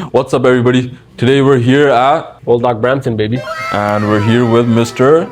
What's up, everybody? Today we're here at Old Doc Brampton, baby. and we're here with Mr.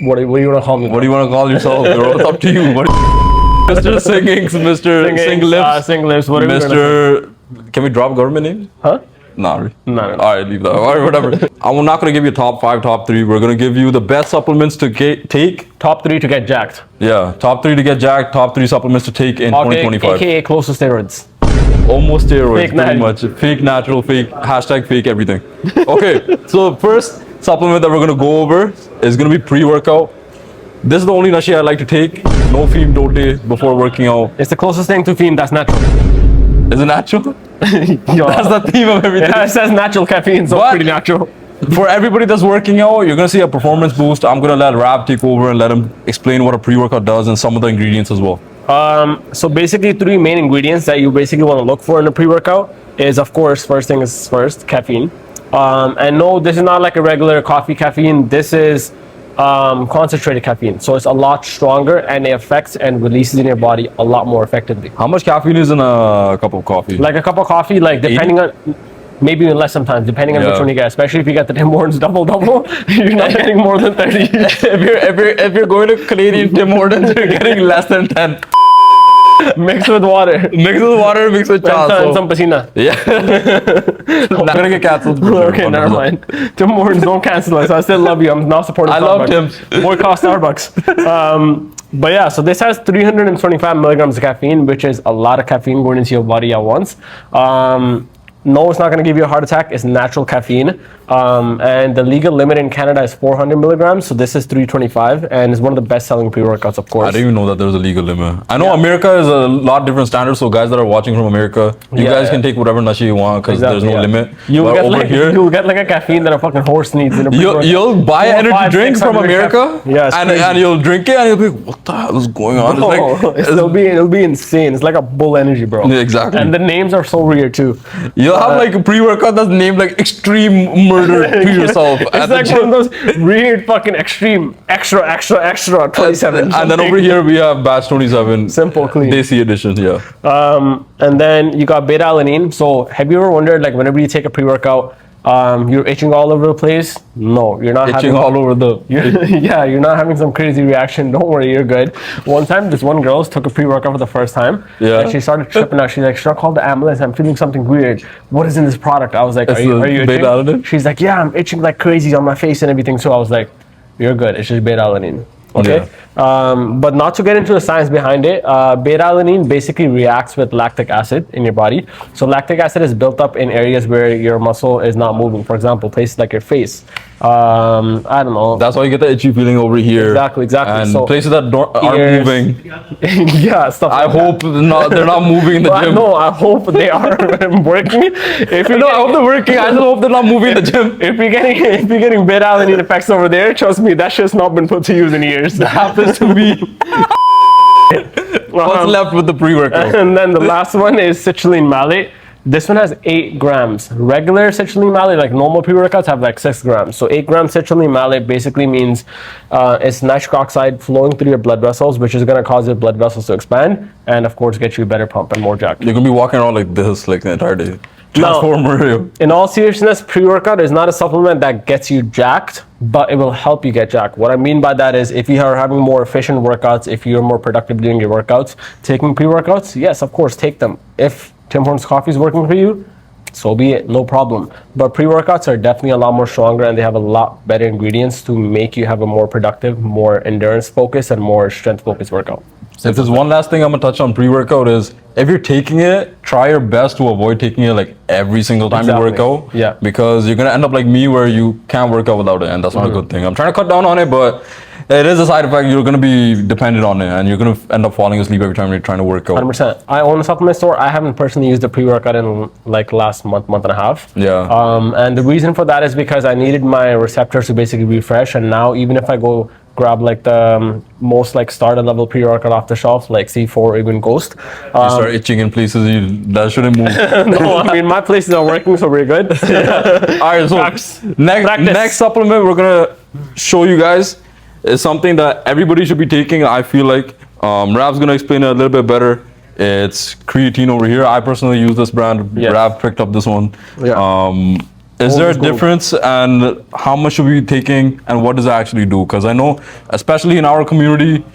What do you want to call me? What do you want to call yourself, bro? It's up to you. Mr. Singings, Mr. Sing Lips, Sing Lips, whatever. Mr. Can we drop government name? Huh? Nah. No. All right, leave that. All right, whatever. I'm not gonna give you top 5, top 3. We're gonna give you the best supplements to take. Top 3 to get jacked. Yeah, top 3 to get jacked. Top 3 supplements to take in 2025. AKA close to steroids. Almost steroids, Fake pretty natty. much. Fake natural, fake hashtag fake everything. Okay, so first supplement that we're gonna go over is gonna be pre-workout. This is the only nashi I like to take. No feed dote before working out. It's the closest thing to fiend that's natural. Is it natural? Yo, That's the theme of everything. it says natural caffeine, so But- it's pretty natural. For everybody that's working out, you're gonna see a performance boost. I'm gonna let Rab take over and let him explain what a pre-workout does and some of the ingredients as well. So basically 3 main ingredients that you basically want to look for in a pre-workout is, of course, first thing is caffeine. And no, this is not like a regular coffee caffeine. This is concentrated caffeine. So it's a lot stronger and it affects and releases in your body a lot more effectively. How much caffeine is in a cup of coffee? Like a cup of coffee, like depending on, maybe even less sometimes, depending on which one you get. Especially if you get the Tim Hortons double, you're not getting more than 30. if you're going to Canadian Tim Hortons, you're getting less than 10. Mixed with water. Mix with water, mix with cha. And some pasina. Yeah. Not gonna get cancelled. for sure, Okay, never 100%. mind. Tim Hortons, don't cancel us. I still love you. I'm not supporting I Starbucks. love Tim's. Boycott Starbucks. But yeah, so this has 325 milligrams of caffeine, which is a lot of caffeine going into your body at once. No, it's not going to give you a heart attack. It's natural caffeine. And the legal limit in Canada is 400 milligrams. So this is 325 and it's one of the best selling pre-workouts, of course. I didn't even know that there was a legal limit. I know America is a lot different standards, so guys that are watching from America, you guys can take whatever nashi you want because there's no limit. You'll But over here, you'll get like a caffeine that a fucking horse needs in a pre-workout. you'll buy 4, energy 5, drink from 600 America, Yeah, and you'll drink it, and you'll be like, what the hell is going on? it'll be insane. It's like a bull energy, bro. Yeah, exactly. And the names are so weird too. You'll have like a pre-workout that's named like extreme murder to yourself. It's like one of those weird fucking extreme extra 27. And then over here we have batch 27. Simple, clean. Desi edition, yeah. And then you got beta alanine. So have you ever wondered, like, whenever you take a pre-workout, you're itching all over the place? No, you're not Itching all over the... yeah, you're not having some crazy reaction. Don't worry, you're good. One time, this one girl took a pre-workout for the first time. Yeah. And she started tripping out. She's like, should I call the ambulance? I'm feeling something weird. What is in this product? I was like, are you itching? beta alanine? She's like, yeah, I'm itching like crazy on my face and everything. So I was like, you're good. It's just beta alanine. Okay. But not to get into the science behind it, beta alanine basically reacts with lactic acid in your body. So lactic acid is built up in areas where your muscle is not moving. For example, places like your face. I don't know. That's why you get the itchy feeling over here. Exactly. And So places that aren't ears. moving, yeah, stuff I like that. hope they're not moving in the gym. No, I hope they are working. If you No, I hope they're working. I just hope they're not moving in the gym. if you're getting beta alanine effects over there, trust me, that shit's not been put to use in years. That happens to me. What's left with the pre-workout? And then the last one is citrulline malate. This one has 8 grams. Regular citrulline malate, like normal pre-workouts, have like 6 grams. So 8 grams citrulline malate basically means it's nitric oxide flowing through your blood vessels, which is going to cause your blood vessels to expand and, of course, get you a better pump and more jacked. You're gonna be walking around like this like the entire day. Transformer. In all seriousness, pre-workout is not a supplement that gets you jacked, but it will help you get jacked. What I mean by that is if you are having more efficient workouts, if you're more productive doing your workouts, taking pre-workouts, yes, of course, take them. If Tim Hortons coffee is working for you, so be it, no problem. But pre-workouts are definitely a lot more stronger and they have a lot better ingredients to make you have a more productive, more endurance focused and more strength focused workout. If there's one last thing I'm gonna touch on pre-workout is if you're taking it, try your best to avoid taking it like every single time you work out. Yeah. Because you're gonna end up like me where you can't work out without it, and that's not a good thing. I'm trying to cut down on it, but it is a side effect. You're gonna be dependent on it, and you're gonna end up falling asleep every time you're trying to work out. 100%. I own a supplement store. I haven't personally used the pre-workout in like last month and a half. Yeah. And the reason for that is because I needed my receptors to basically refresh. And now even if I go grab like the most like starter level pre-workout off the shelf, like C4 or even Ghost. You start itching in places that shouldn't move. No, I mean my places are working, so we're good. All right, so next supplement we're gonna show you guys is something that everybody should be taking. I feel like Rav's gonna explain it a little bit better. It's creatine over here. I personally use this brand. Yeah. Rav picked up this one. Yeah. Is there a difference, and how much should we be taking, and what does it actually do? Because I know, especially in our community,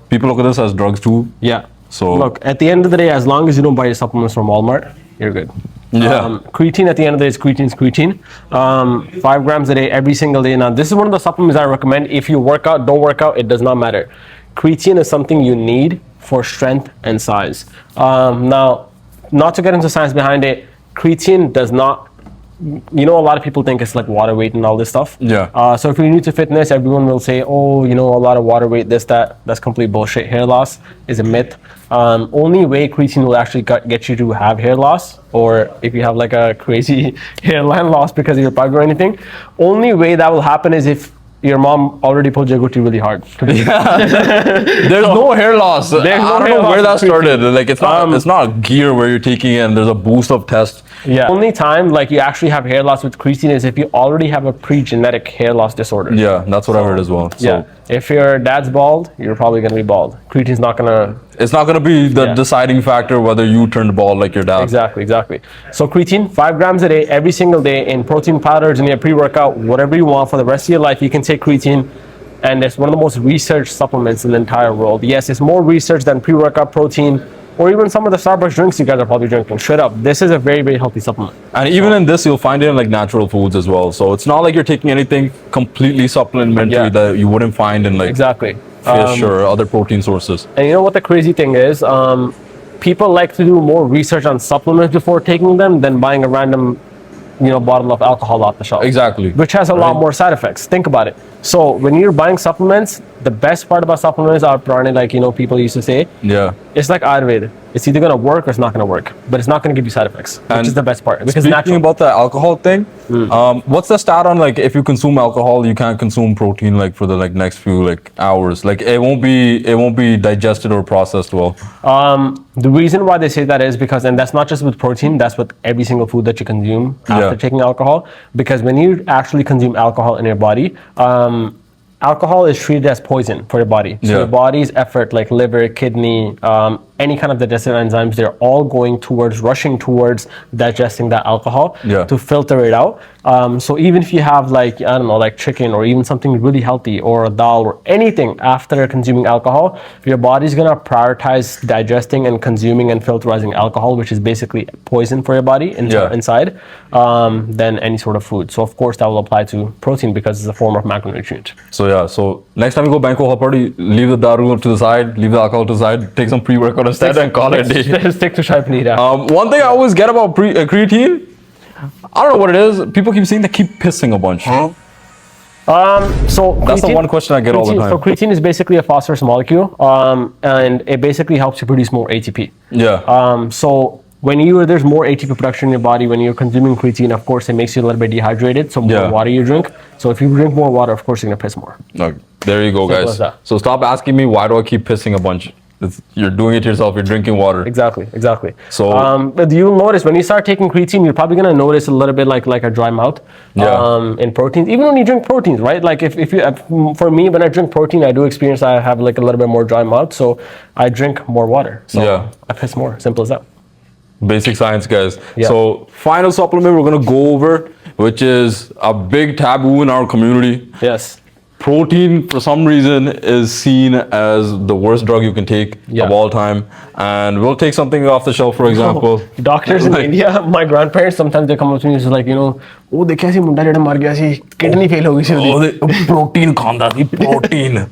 people look at this as drugs too. Yeah. So look, at the end of the day, as long as you don't buy your supplements from Walmart, you're good. Yeah. Creatine, at the end of the day, is creatine. 5 grams a day, every single day. Now, this is one of the supplements I recommend. If you work out, don't work out, it does not matter. Creatine is something you need for strength and size. Now, not to get into science behind it, creatine does not, you know, a lot of people think it's like water weight and all this stuff. Yeah. So if you're new to fitness, everyone will say, oh, you know, a lot of water weight, this, that. That's complete bullshit. Hair loss is a myth. Only way creatine will actually get you to have hair loss, or if you have like a crazy hairline loss because of your pug or anything, only way that will happen is if your mom already pulled your goatee really hard. There's no hair loss. I don't know where that started. Like it's not gear where you're taking it and there's a boost of test. Yeah. Only time like you actually have hair loss with creatine is if you already have a pre-genetic hair loss disorder. Yeah, that's what I heard as well. So yeah. If your dad's bald, you're probably gonna be bald. Creatine's not gonna. It's not gonna be the deciding factor whether you turned bald like your dad. Exactly. So creatine, 5 grams a day, every single day, in protein powders, in your pre-workout, whatever you want for the rest of your life, you can take creatine. And it's one of the most researched supplements in the entire world. Yes, it's more research than pre-workout protein, or even some of the Starbucks drinks you guys are probably drinking. Straight up, this is a very, very healthy supplement. And even in this, you'll find it in like natural foods as well. So it's not like you're taking anything completely supplementary that you wouldn't find in like fish or other protein sources. And you know what the crazy thing is? People like to do more research on supplements before taking them than buying a random, you know, bottle of alcohol off the shelf. Exactly. Which has a lot more side effects. Think about it. So when you're buying supplements, the best part about supplements are probably like, you know, people used to say, it's like Ayurveda. It's either gonna work or it's not gonna work, but it's not gonna give you side effects, which is the best part. Because speaking about the alcohol thing, what's the stat on like if you consume alcohol, you can't consume protein like for the like next few like hours? Like it won't be digested or processed well. The reason why they say that is because, and that's not just with protein, that's with every single food that you consume after taking alcohol. Because when you actually consume alcohol in your body, alcohol is treated as poison for your body. So your body's effort, like liver, kidney, any kind of digestive enzymes, they're all rushing towards digesting that alcohol to filter it out. So even if you have like, I don't know, like chicken or even something really healthy or a dal or anything after consuming alcohol, your body's gonna prioritize digesting and consuming and filterizing alcohol, which is basically poison for your body inside, than any sort of food. So of course that will apply to protein because it's a form of macronutrient. So next time you go banquet hall party, leave the daru to the side, leave the alcohol to the side, take some pre-workout instead and call it a day. Stick to Shai Paneer. One thing I always get about creatine, I don't know what it is. People keep saying they keep pissing a bunch. So that's the one question I get all the time. So creatine is basically a phosphorus molecule, and it basically helps you produce more ATP. So when there's more ATP production in your body, when you're consuming creatine, of course, it makes you a little bit dehydrated. So more water you drink. So if you drink more water, of course, you're gonna piss more. Okay. There you go, guys. So stop asking me why do I keep pissing a bunch. You're doing it yourself. You're drinking water. Exactly. So, but you'll notice when you start taking creatine, you're probably gonna notice a little bit like a dry mouth. In proteins, even when you drink proteins, right? Like if you, for me, when I drink protein, I do experience I have like a little bit more dry mouth. So I drink more water. So I piss more. Simple as that. Basic science, guys. So final supplement we're gonna go over, which is a big taboo in our community. Yes. Protein, for some reason, is seen as the worst drug you can take of all time. And we'll take something off the shelf, for example. Doctors in India, my grandparents, sometimes they come up to me and say like, you know, oh, they kaise munda jada mar gaya si, kidney fail ho gayi si. Protein khanda thi, protein.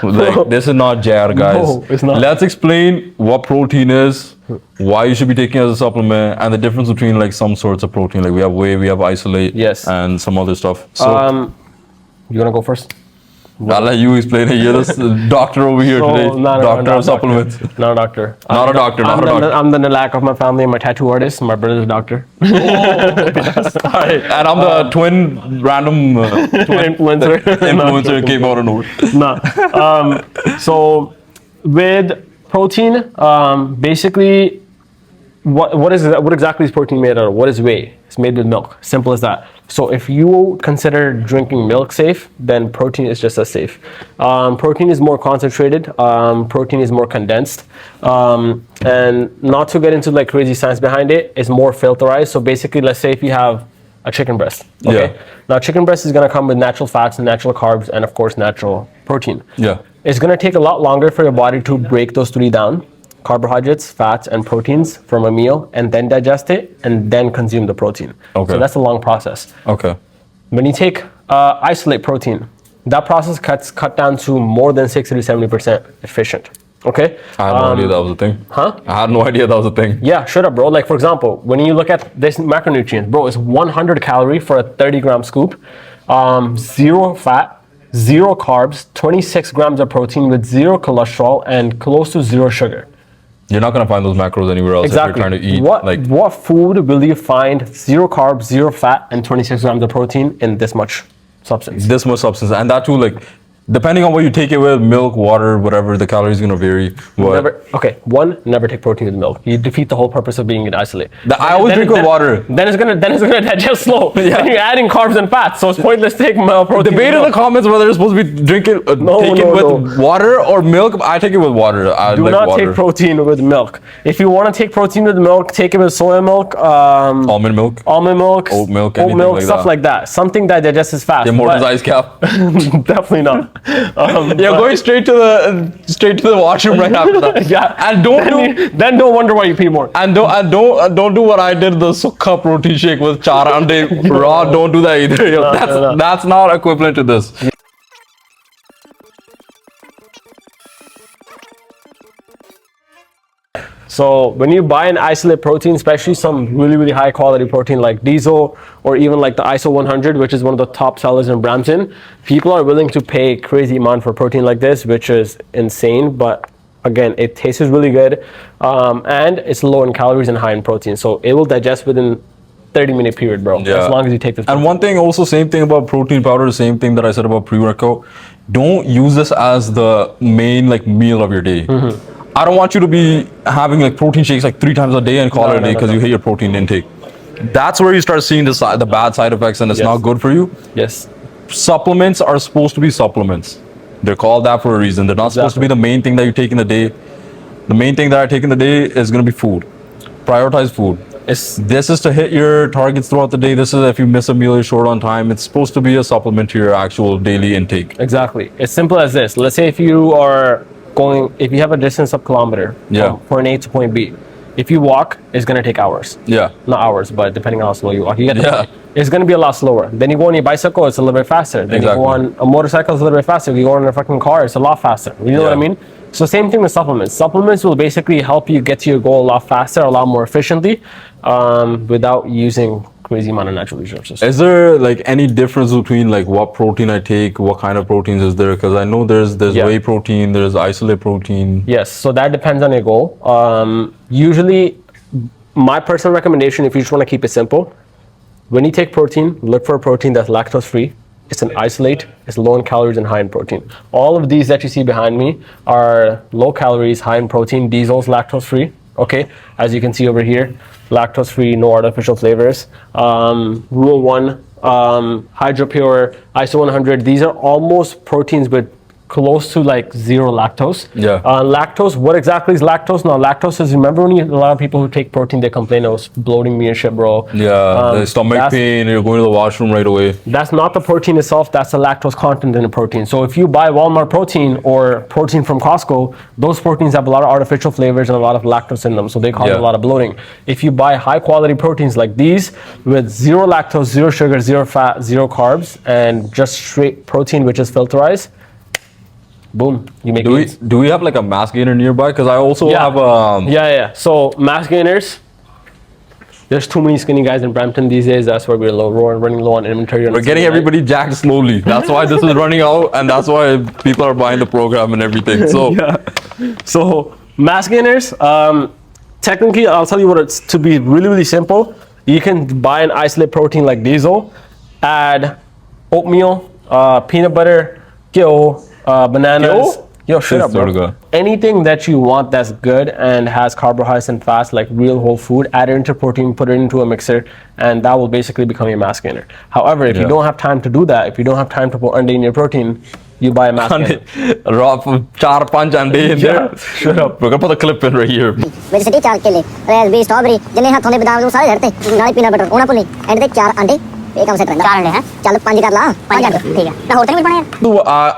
Like, this is not jar, guys. No, it's not. Let's explain what protein is, why you should be taking it as a supplement, and the difference between like some sorts of protein. Like we have whey, we have isolate, and some other stuff. So, you wanna go first? I'll let you explain it. You're the doctor over here today. Doctor of supplements. Not a doctor. Not a doctor. I'm the Nalak of my family. I'm a tattoo artist. My brother's a doctor. Alright. And I'm the twin random influencer came out of nowhere. So with protein, basically, what exactly is protein made out of? What is whey? It's made with milk. Simple as that. So if you consider drinking milk safe, then protein is just as safe. Protein is more concentrated, protein is more condensed, and not to get into like crazy science behind it, it's more filterized. So basically, let's say if you have a chicken breast, okay? Yeah. Now chicken breast is gonna come with natural fats and natural carbs and of course natural protein. Yeah. It's gonna take a lot longer for your body to break those three down: carbohydrates, fats, and proteins from a meal, and then digest it and then consume the protein. Okay. So that's a long process. Okay. When you take isolate protein, that process cut down to more than 60 to 70% efficient. Okay? I had no idea that was a thing. Huh? I had no idea that was a thing. Yeah, shut up, bro. Like for example, when you look at this macronutrients, bro, it's 100 calorie for a 30-gram scoop, 0 fat, 0 carbs, 26 grams of protein with 0 cholesterol and close to 0 sugar. You're not gonna find those macros anywhere else Exactly. if you're trying to eat. What food will you find 0 carbs, 0 fat, and 26 grams of protein in this much substance? This much substance, and that too, like, depending on what you take it with, milk, water, whatever, the calories gonna vary. But Never take protein with milk. You defeat the whole purpose of being in isolate. I always drink with water. Then it's gonna digest slow. Yeah. Then you're adding carbs and fats, so it's pointless to take protein. Debate in the comments whether it's supposed to be drinking, with water or milk. I take it with water. I Do like not water. take protein with milk. If you want to take protein with milk, take it with soya milk, Almond milk, oat milk, anything like stuff that. like that. Something that digests fast. Tim Hortons ice cap. Definitely not. Yeah, going straight to the washroom right after that. Yeah, and then don't wonder why you pee more. And don't do what I did, the sukha protein shake with char ande raw. Don't do that either. Yo, that's not equivalent to this. So when you buy an isolate protein, especially some really high quality protein like diesel or even like the ISO 100, which is one of the top sellers in Brampton, people are willing to pay crazy amount for protein like this, which is insane. But again, it tastes really good, and it's low in calories and high in protein. So it will digest within 30-minute period, bro. Yeah. As long as you take this. And one thing also, same thing about protein powder, the same thing that I said about pre-workout. Don't use this as the main like meal of your day. I don't want you to be having like protein shakes like 3 times a day and call it a day because you hate your protein intake. That's where you start seeing the bad side effects, and it's not good for you. Yes. Supplements are supposed to be supplements. They're called that for a reason. They're not supposed to be the main thing that you take in the day. The main thing that I take in the day is going to be food. Prioritize food. This is to hit your targets throughout the day. This is if you miss a meal, you're short on time. It's supposed to be a supplement to your actual daily intake. Exactly. It's simple as this. Let's say if you have a distance of kilometer from point A to point B, if you walk, it's going to take hours. Yeah. Not hours, but depending on how slow you walk. You get the Yeah. point. It's going to be a lot slower. Then you go on your bicycle, it's a little bit faster. Then you go on a motorcycle, it's a little bit faster. You go on a fucking car, it's a lot faster. You know what I mean? So same thing with supplements. Supplements will basically help you get to your goal a lot faster, a lot more efficiently, without using crazy amount of natural resources. Is there like any difference between like what protein I take, what kind of proteins is there? Because I know there's whey protein, there's isolate protein. Yes, so that depends on your goal. Usually, my personal recommendation, if you just want to keep it simple, when you take protein, look for a protein that's lactose free. It's an isolate, it's low in calories and high in protein. All of these that you see behind me are low calories, high in protein. Diesel's lactose free, okay? As you can see over here, lactose free, no artificial flavors. Rule 1, HydroPure, ISO 100, these are almost proteins with close to like 0 lactose. Yeah. Lactose, what exactly is lactose? Now, lactose is, remember when a lot of people who take protein, they complain it was bloating me and shit, bro. Yeah, the stomach pain, you're going to the washroom right away. That's not the protein itself, that's the lactose content in the protein. So if you buy Walmart protein or protein from Costco, those proteins have a lot of artificial flavors and a lot of lactose in them, so they cause a lot of bloating. If you buy high quality proteins like these with 0 lactose, 0 sugar, 0 fat, 0 carbs, and just straight protein which is filterized, boom, you make gains. Do we have like a mass gainer nearby? Because I also have So mass gainers, there's too many skinny guys in Brampton these days. That's why we're running low on inventory. We're getting everybody jacked slowly. That's why this is running out, and that's why people are buying the program and everything. So So mass gainers, technically, I'll tell you what it's to be really simple. You can buy an isolate protein like diesel, add oatmeal, peanut butter, ghee, bananas. Yo, shut up, Swear to bro. God. Anything that you want that's good and has carbohydrates and fats, like real whole food, add it into protein, put it into a mixer, and that will basically become your mass gainer. However, if you don't have time to do that, if you don't have time to put under in your protein, you buy a mass gainer. Raw 4-5 अंडे in there. Shut up. We're gonna put a clip in right here. Vegetative 4 केले raspberry strawberry जिन्हें हाथों ने बादाम सारे झड़ते नाले peanut butter ओना पुनी एंड दे 4 अंडे एक कम से 4 अंडे हैं चल 5 कर ला 5 कर ठीक है ना होटल में बना यार So,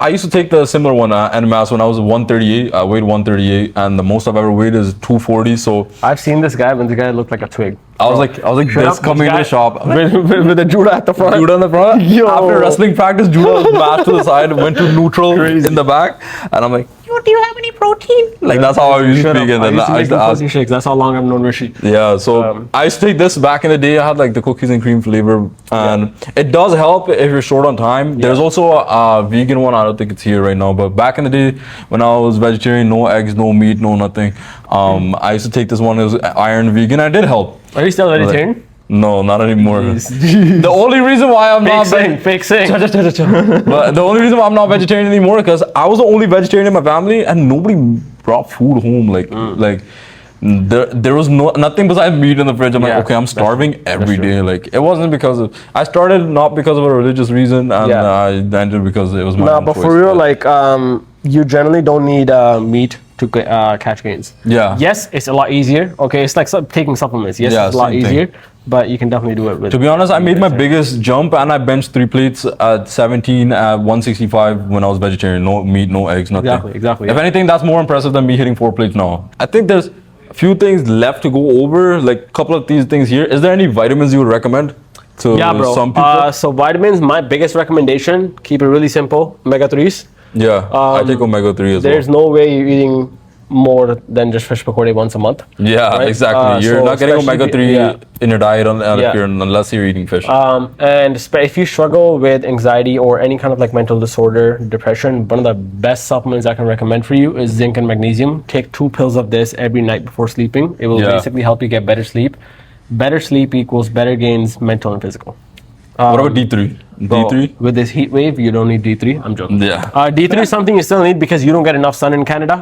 I used to take the similar one and mass when I was 138. I weighed 138, and the most I've ever weighed is 240. So I've seen this guy when the guy looked like a twig. I was like this coming in the shop. With the Judah at the front. Judah in the front. Yo. After wrestling practice, Judah was mashed to the side, went to neutral in the back, and I'm like, yo, do you have any protein? Like that's how I used to speak, and then I used to ask. Shakes. That's how long I've known Rishi. Yeah, so I used to take this back in the day. I had like the cookies and cream flavor, and it does help if you're short on time. There's also a vegan one. I don't think it's here right now, but back in the day when I was vegetarian, no eggs, no meat, no nothing. I used to take this one. It was iron vegan. And it did help. Are you still vegetarian? No, not anymore. The only reason why I'm not Fake saying. but the only reason why I'm not vegetarian anymore because I was the only vegetarian in my family and nobody brought food home. Like there was nothing besides meat in the fridge. I'm like, okay, I'm starving every day. Like it wasn't because of I started not because of a religious reason, and I ended because it was my own but choice. for real, like you generally don't need meat to catch gains. Yeah. Yes, it's a lot easier. Okay, it's like taking supplements. Yes, Yeah, it's a lot same thing. easier, but you can definitely do it with. To be honest, I made my biggest jump and I benched 3 plates at 17 at 165 when I was vegetarian. No meat, no eggs, nothing. Exactly. If anything, that's more impressive than me hitting 4 plates now. I think there's a few things left to go over, like a couple of these things here. Is there any vitamins you would recommend to some people? So vitamins, my biggest recommendation, keep it really simple, omega-3s. Yeah, I take omega-3 as well. There's no way you're eating more than just fish pakode once a month. Yeah, right? exactly. You're So not getting omega-3 in your diet unless you're eating fish. And if you struggle with anxiety or any kind of like mental disorder, depression, one of the best supplements I can recommend for you is zinc and magnesium. Take 2 pills of this every night before sleeping. It will basically help you get better sleep. Better sleep equals better gains, mental and physical. What about D3? D3? With this heat wave, you don't need D3. I'm joking. Yeah. D3 is something you still need because you don't get enough sun in Canada.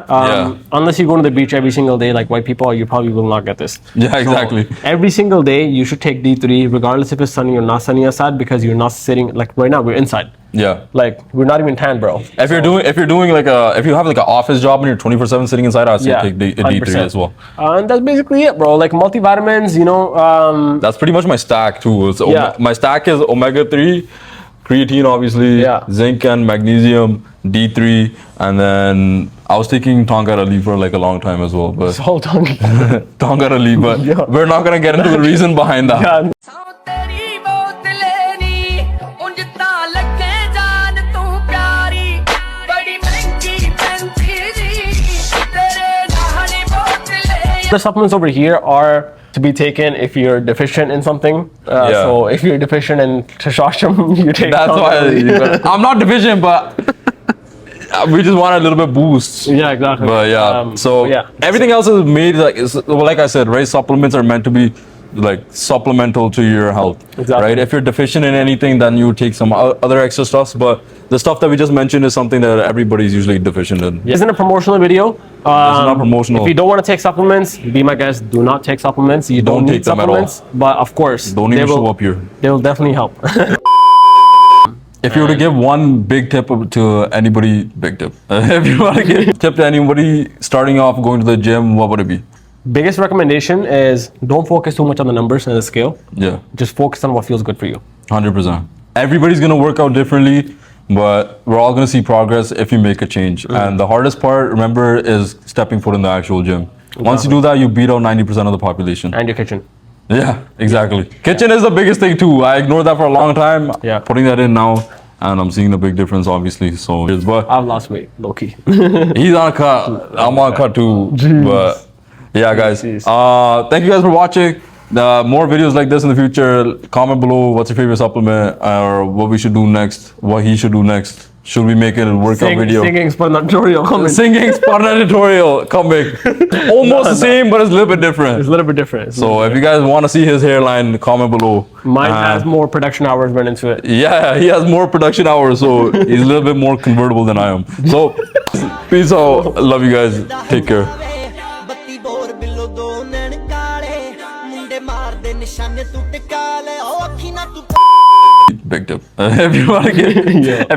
Unless you go to the beach every single day, like white people, you probably will not get this. Yeah, exactly. So, every single day, you should take D3, regardless if it's sunny or not sunny outside, because you're not sitting like right now. We're inside. Yeah. Like we're not even tan, bro. If you're doing like if you have like an office job and you're 24/7 sitting inside, I'd say take a D3 as well. And that's basically it, bro. Like multivitamins, you know. That's pretty much my stack too. My stack is omega-3, creatine, obviously, zinc and magnesium, D3, and then I was taking Tongarali for like a long time as well. But Tongarali, but we're not gonna get into the reason behind that. Yeah. The supplements over here are to be taken if you're deficient in something. So if you're deficient in testosterone, you take. That's why I'm not deficient, but we just want a little bit boost. Yeah, exactly. But everything else is made like I said, right? Supplements are meant to be like supplemental to your health, right? If you're deficient in anything, then you take some other extra stuff. But the stuff that we just mentioned is something that everybody's usually deficient in. This isn't a promotional video. It's not promotional. If you don't want to take supplements, be my guest. Do not take supplements. You don't need take them supplements. at all. But of course, Don't even show up here. They will definitely help. If you were to give one big tip to anybody, if you want to give a tip to anybody starting off going to the gym, what would it be? Biggest recommendation is don't focus too much on the numbers and the scale. Yeah. Just focus on what feels good for you. 100%. Everybody's going to work out differently, but we're all going to see progress if you make a change. And the hardest part, remember, is stepping foot in the actual gym. Once you do that, you beat out 90% of the population. And your kitchen. Yeah, exactly. Kitchen is the biggest thing too. I ignored that for a long time. Yeah. Putting that in now, and I'm seeing the big difference, obviously. So, but I've lost weight, low key. he's on a cut. I'm on a cut too. Jeez. But yeah, guys. Thank you guys for watching. More videos like this in the future. Comment below what's your favorite supplement or what we should do next, what he should do next. should we make a workout video? Singing tutorial coming. Singing Sparta tutorial coming. Almost the same, but it's a little bit different. It's a little bit different. So if you guys want to see his hairline, comment below. Mine has more production hours went into it. Yeah, he has more production hours, so he's a little bit more convertible than I am. So, peace out. Love you guys. Take care. Big tip. If you want to get